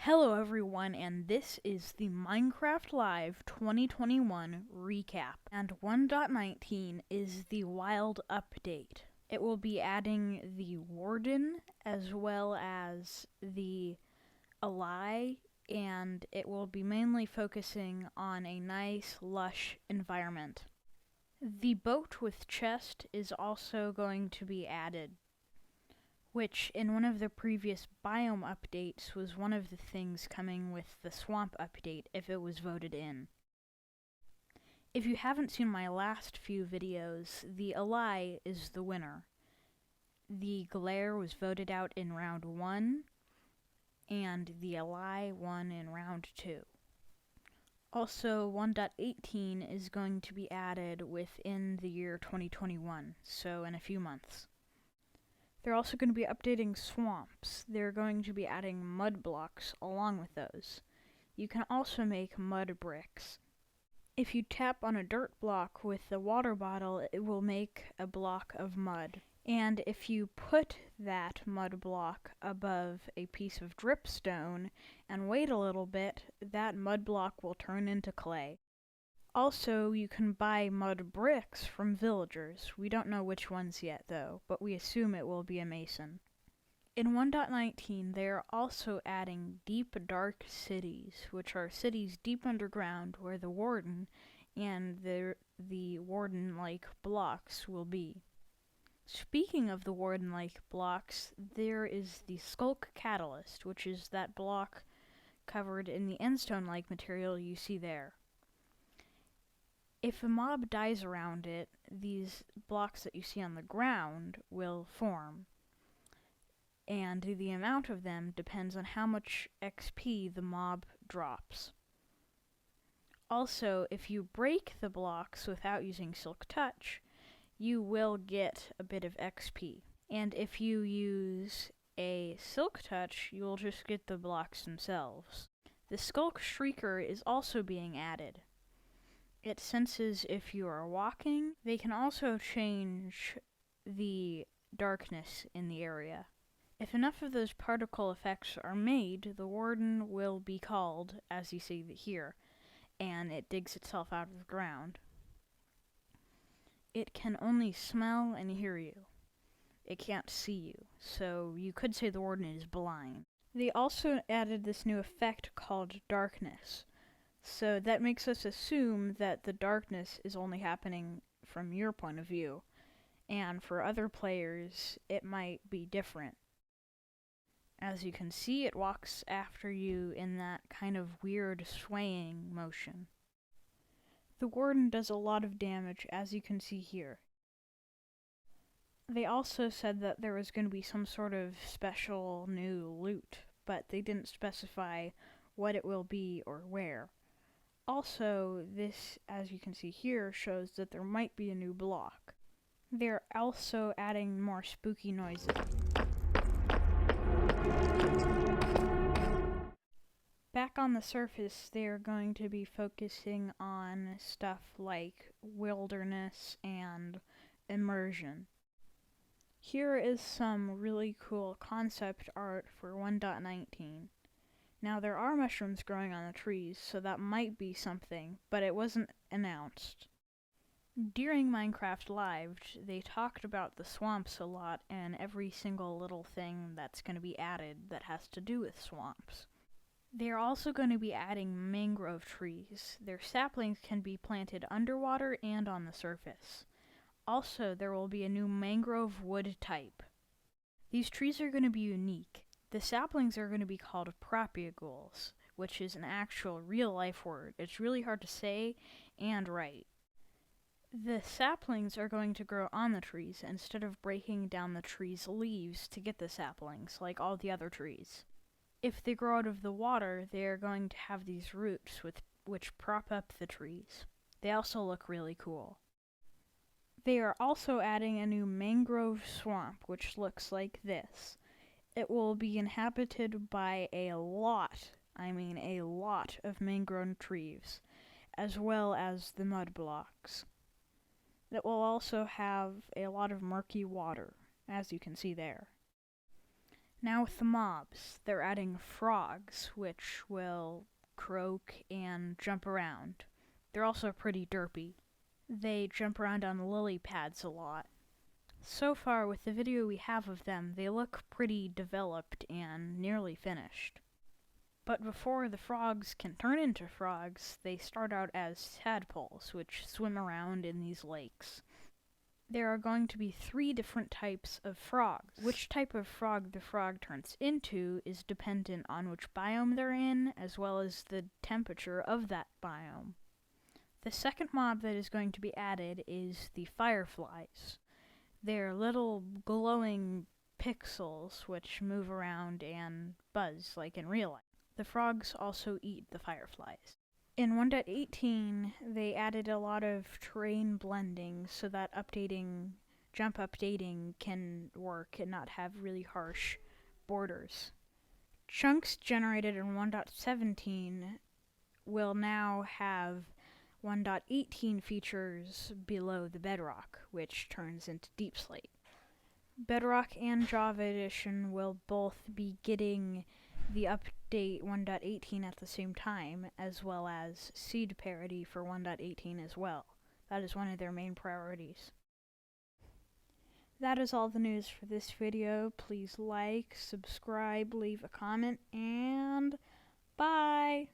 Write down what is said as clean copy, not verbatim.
Hello everyone, and this is the Minecraft Live 2021 recap, and 1.19 is the wild update. It will be adding the Warden as well as the Ally, and it will be mainly focusing on a nice, lush environment. The boat with chest is also going to be added, which in one of the previous biome updates was one of the things coming with the swamp update if it was voted in. If you haven't seen my last few videos, the Ally is the winner. The Glare was voted out in round 1, and the Ally won in round 2. Also, 1.18 is going to be added within the year 2021, so in a few months. They're also going to be updating swamps. They're going to be adding mud blocks along with those. You can also make mud bricks. If you tap on a dirt block with the water bottle, it will make a block of mud. And if you put that mud block above a piece of dripstone and wait a little bit, that mud block will turn into clay. Also, you can buy mud bricks from villagers. We don't know which ones yet, though, but we assume it will be a mason. In 1.19, they are also adding deep, dark cities, which are cities deep underground where the Warden and the Warden-like blocks will be. Speaking of the Warden-like blocks, there is the Skulk Catalyst, which is that block covered in the endstone-like material you see there. If a mob dies around it, these blocks that you see on the ground will form, and the amount of them depends on how much XP the mob drops. Also, if you break the blocks without using Silk Touch, you will get a bit of XP. And if you use a Silk Touch, you will just get the blocks themselves. The Skulk Shrieker is also being added. It senses if you are walking. They can also change the darkness in the area. If enough of those particle effects are made, the Warden will be called, as you see here, and it digs itself out of the ground. It can only smell and hear you. It can't see you, so you could say the Warden is blind. They also added this new effect called darkness. So that makes us assume that the darkness is only happening from your point of view, and for other players it might be different. As you can see, it walks after you in that kind of weird swaying motion. The Warden does a lot of damage, as you can see here. They also said that there was going to be some sort of special new loot, but they didn't specify what it will be or where. Also, this, as you can see here, shows that there might be a new block. They're also adding more spooky noises. Back on the surface, they're going to be focusing on stuff like wilderness and immersion. Here is some really cool concept art for 1.19. Now, there are mushrooms growing on the trees, so that might be something, but it wasn't announced. During Minecraft Live, they talked about the swamps a lot and every single little thing that's going to be added that has to do with swamps. They're also going to be adding mangrove trees. Their saplings can be planted underwater and on the surface. Also, there will be a new mangrove wood type. These trees are going to be unique. The saplings are going to be called propagules, which is an actual real-life word. It's really hard to say and write. The saplings are going to grow on the trees instead of breaking down the tree's leaves to get the saplings, like all the other trees. If they grow out of the water, they are going to have these roots which prop up the trees. They also look really cool. They are also adding a new mangrove swamp, which looks like this. It will be inhabited by a lot of mangrove trees, as well as the mud blocks. It will also have a lot of murky water, as you can see there. Now with the mobs, they're adding frogs, which will croak and jump around. They're also pretty derpy. They jump around on lily pads a lot. So far, with the video we have of them, they look pretty developed and nearly finished. But before the frogs can turn into frogs, they start out as tadpoles, which swim around in these lakes. There are going to be 3 different types of frogs. Which type of frog the frog turns into is dependent on which biome they're in, as well as the temperature of that biome. The second mob that is going to be added is the fireflies. They're little glowing pixels which move around and buzz like in real life. The frogs also eat the fireflies. In 1.18, they added a lot of terrain blending so that jump updating can work and not have really harsh borders. Chunks generated in 1.17 will now have 1.18 features below the bedrock, which turns into deep slate. Bedrock and Java Edition will both be getting the update 1.18 at the same time, as well as seed parity for 1.18 as well. That is one of their main priorities. That is all the news for this video. Please like, subscribe, leave a comment, and bye!